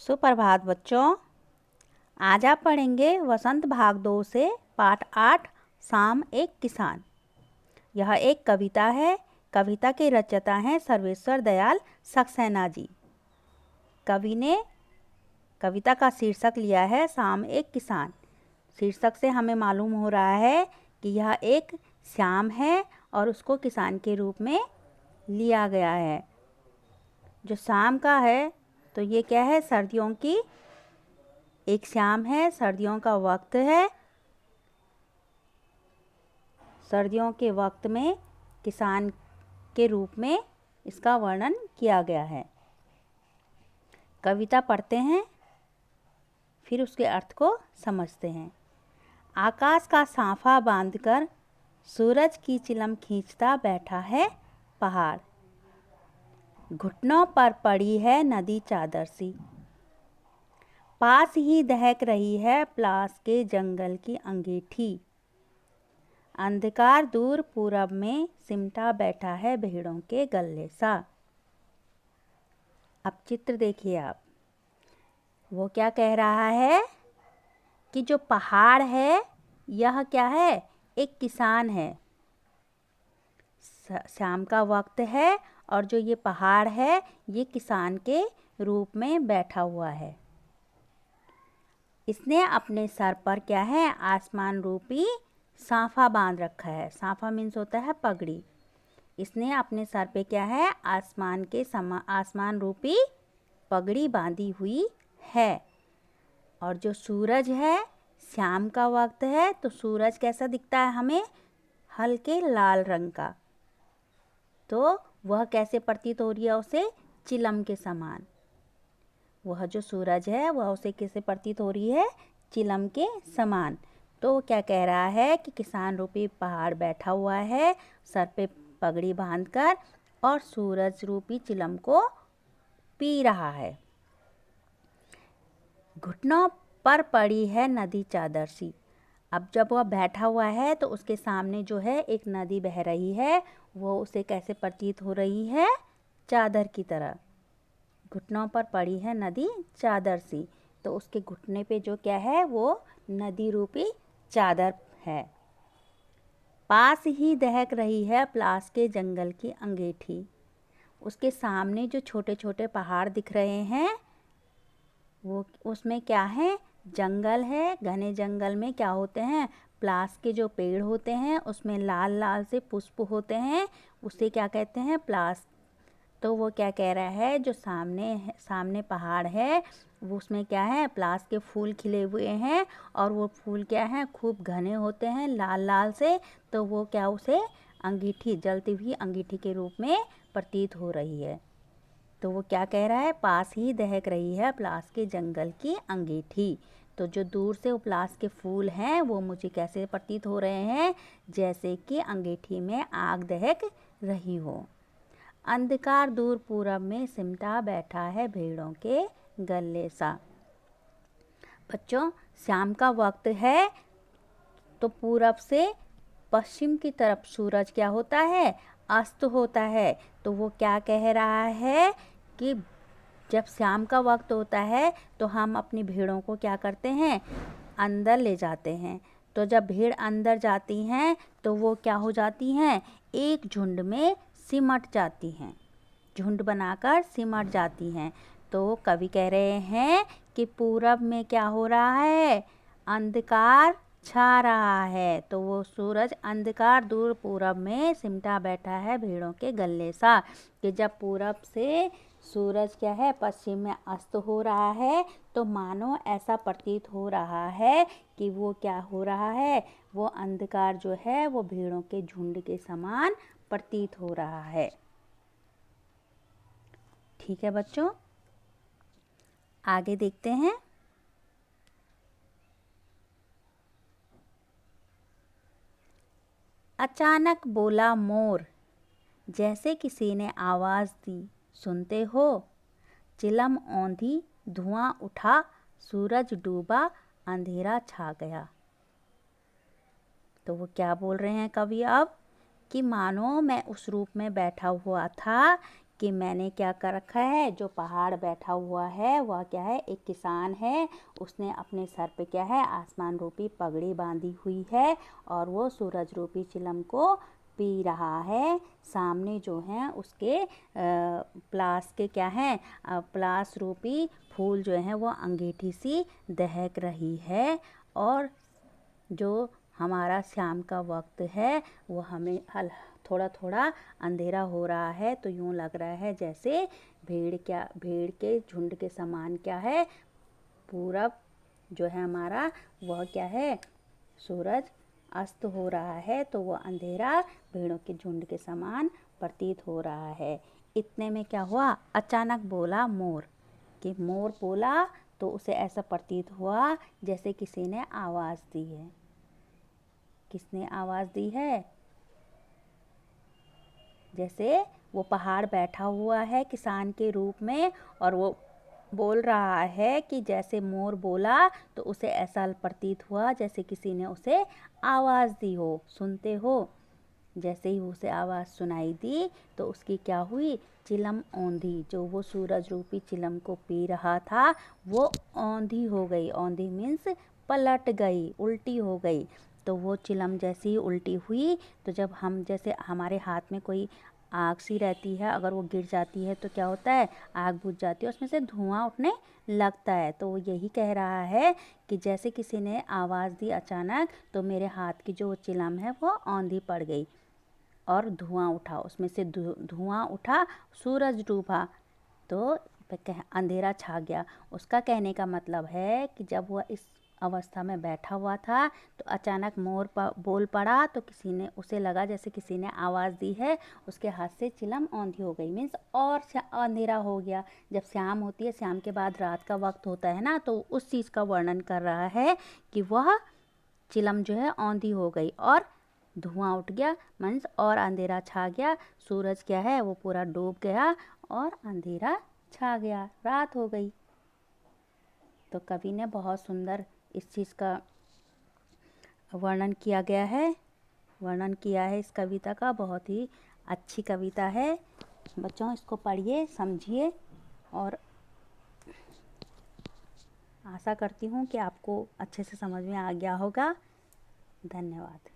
सुप्रभात बच्चों। आज आप पढ़ेंगे वसंत भाग 2 से पाठ 8 शाम एक किसान। यह एक कविता है। कविता के रचयिता हैं सर्वेश्वर दयाल सक्सेना जी। कवि ने कविता का शीर्षक लिया है शाम एक किसान। शीर्षक से हमें मालूम हो रहा है कि यह एक श्याम है और उसको किसान के रूप में लिया गया है। जो शाम का है तो ये क्या है, सर्दियों की एक शाम है, सर्दियों का वक्त है। सर्दियों के वक्त में किसान के रूप में इसका वर्णन किया गया है। कविता पढ़ते हैं, फिर उसके अर्थ को समझते हैं। आकाश का साफा बांधकर सूरज की चिलम खींचता बैठा है पहाड़। घुटनों पर पड़ी है नदी चादर सी, पास ही दहक रही है प्लास के जंगल की अंगीठी। अंधकार दूर पूरब में सिमटा बैठा है भेड़ों के गले सा। अब चित्र देखिए आप, वो क्या कह रहा है कि जो पहाड़ है यह क्या है, एक किसान है। शाम का वक्त है और जो ये पहाड़ है ये किसान के रूप में बैठा हुआ है। इसने अपने सर पर क्या है, आसमान रूपी साफा बांध रखा है। साफा मीन्स होता है पगड़ी। इसने अपने सर पे क्या है, आसमान रूपी पगड़ी बांधी हुई है। और जो सूरज है, शाम का वक्त है तो सूरज कैसा दिखता है हमें, हल्के लाल रंग का। तो वह कैसे प्रतीत हो रही है उसे, चिलम के समान। वह जो सूरज है वह उसे कैसे प्रतीत हो रही है, चिलम के समान। तो क्या कह रहा है कि किसान रूपी पहाड़ बैठा हुआ है सर पे पगड़ी बांधकर और सूरज रूपी चिलम को पी रहा है। घुटनों पर पड़ी है नदी चादर सी। अब जब वह बैठा हुआ है तो उसके सामने जो है एक नदी बह रही है, वो उसे कैसे प्रतीत हो रही है, चादर की तरह। घुटनों पर पड़ी है नदी चादर सी, तो उसके घुटने पे जो क्या है वो नदी रूपी चादर है। पास ही दहक रही है प्लास के जंगल की अंगीठी। उसके सामने जो छोटे छोटे पहाड़ दिख रहे हैं वो उसमें क्या है, जंगल है। घने जंगल में क्या होते हैं, प्लास के जो पेड़ होते हैं उसमें लाल लाल से पुष्प होते हैं, उसे क्या कहते हैं, प्लास। तो वो क्या कह रहा है, जो सामने पहाड़ है वो उसमें क्या है, प्लास के फूल खिले हुए हैं और वो फूल क्या है, खूब घने होते हैं लाल लाल से। तो वो क्या, उसे अंगीठी, जलती हुई अंगीठी के रूप में प्रतीत हो रही है। तो वो क्या कह रहा है, पास ही दहक रही है प्लास के जंगल की अंगीठी। तो जो दूर से वो प्लास के फूल हैं वो मुझे कैसे प्रतीत हो रहे हैं, जैसे कि अंगीठी में आग दहक रही हो। अंधकार दूर पूरब में सिमटा बैठा है भेड़ों के गले सा। बच्चों, शाम का वक्त है तो पूरब से पश्चिम की तरफ सूरज क्या होता है, अस्त होता है। तो वो क्या कह रहा है कि जब शाम का वक्त होता है तो हम अपनी भेड़ों को क्या करते हैं, अंदर ले जाते हैं। तो जब भेड़ अंदर जाती हैं तो वो क्या हो जाती हैं, एक झुंड में सिमट जाती हैं, झुंड बनाकर सिमट जाती हैं। तो कवि कह रहे हैं कि पूरब में क्या हो रहा है, अंधकार छा रहा है। तो वो सूरज अंधकार दूर पूरब में सिमटा बैठा है भेड़ों के गले सा। कि जब पूरब से सूरज क्या है, पश्चिम में अस्त हो रहा है तो मानो ऐसा प्रतीत हो रहा है कि वो क्या हो रहा है, वो अंधकार जो है वो भेड़ों के झुंड के समान प्रतीत हो रहा है। ठीक है बच्चों, आगे देखते हैं। अचानक बोला मोर, जैसे किसी ने आवाज़ दी, सुनते हो। चिलम औंधी, धुआं उठा, सूरज डूबा, अंधेरा छा गया। तो वो क्या बोल रहे हैं कवि अब, कि मानो मैं उस रूप में बैठा हुआ था कि मैंने क्या कर रखा है, जो पहाड़ बैठा हुआ है वह क्या है, एक किसान है। उसने अपने सर पे क्या है, आसमान रूपी पगड़ी बांधी हुई है और वो सूरज रूपी चिलम को पी रहा है। सामने जो है उसके प्लास के क्या है, प्लास रूपी फूल जो है वो अंगीठी सी दहक रही है। और जो हमारा शाम का वक्त है वो हमें थोड़ा थोड़ा अंधेरा हो रहा है, तो यूँ लग रहा है जैसे भेड़ के झुंड के समान क्या है, पूरब जो है हमारा वह क्या है, सूरज अस्त हो रहा है, तो वह अंधेरा भेड़ों के झुंड के समान प्रतीत हो रहा है। इतने में क्या हुआ, अचानक बोला मोर, कि मोर बोला तो उसे ऐसा प्रतीत हुआ जैसे किसी ने आवाज़ दी है। किसने आवाज़ दी है, जैसे वो पहाड़ बैठा हुआ है किसान के रूप में और वो बोल रहा है कि जैसे मोर बोला तो उसे ऐसा प्रतीत हुआ जैसे किसी ने उसे आवाज़ दी हो। सुनते हो, जैसे ही उसे आवाज़ सुनाई दी तो उसकी क्या हुई, चिलम औंधी, जो वो सूरज रूपी चिलम को पी रहा था वो औंधी हो गई। औंधी मीन्स पलट गई, उल्टी हो गई। तो वो चिलम जैसी ही उल्टी हुई तो जब हम जैसे हमारे हाथ में कोई आग सी रहती है, अगर वो गिर जाती है तो क्या होता है, आग बुझ जाती है, उसमें से धुआं उठने लगता है। तो वो यही कह रहा है कि जैसे किसी ने आवाज़ दी अचानक, तो मेरे हाथ की जो चिलम है वो औंधी पड़ गई और धुआं उठा, उसमें से धुआं उठा, सूरज डूबा, तो अंधेरा छा गया। उसका कहने का मतलब है कि जब वह इस अवस्था में बैठा हुआ था तो अचानक मोर बोल पड़ा, तो किसी ने, उसे लगा जैसे किसी ने आवाज़ दी है, उसके हाथ से चिलम औंधी हो गई, मीन्स और अंधेरा हो गया। जब शाम होती है, शाम के बाद रात का वक्त होता है ना, तो उस चीज़ का वर्णन कर रहा है कि वह चिलम जो है औंधी हो गई और धुआं उठ गया, मीन्स और अंधेरा छा गया। सूरज क्या है वो पूरा डूब गया और अंधेरा छा गया, रात हो गई। तो कवि ने बहुत सुंदर इस चीज़ का वर्णन किया गया है, वर्णन किया है इस कविता का। बहुत ही अच्छी कविता है। बच्चों इसको पढ़िए, समझिए और आशा करती हूँ कि आपको अच्छे से समझ में आ गया होगा। धन्यवाद।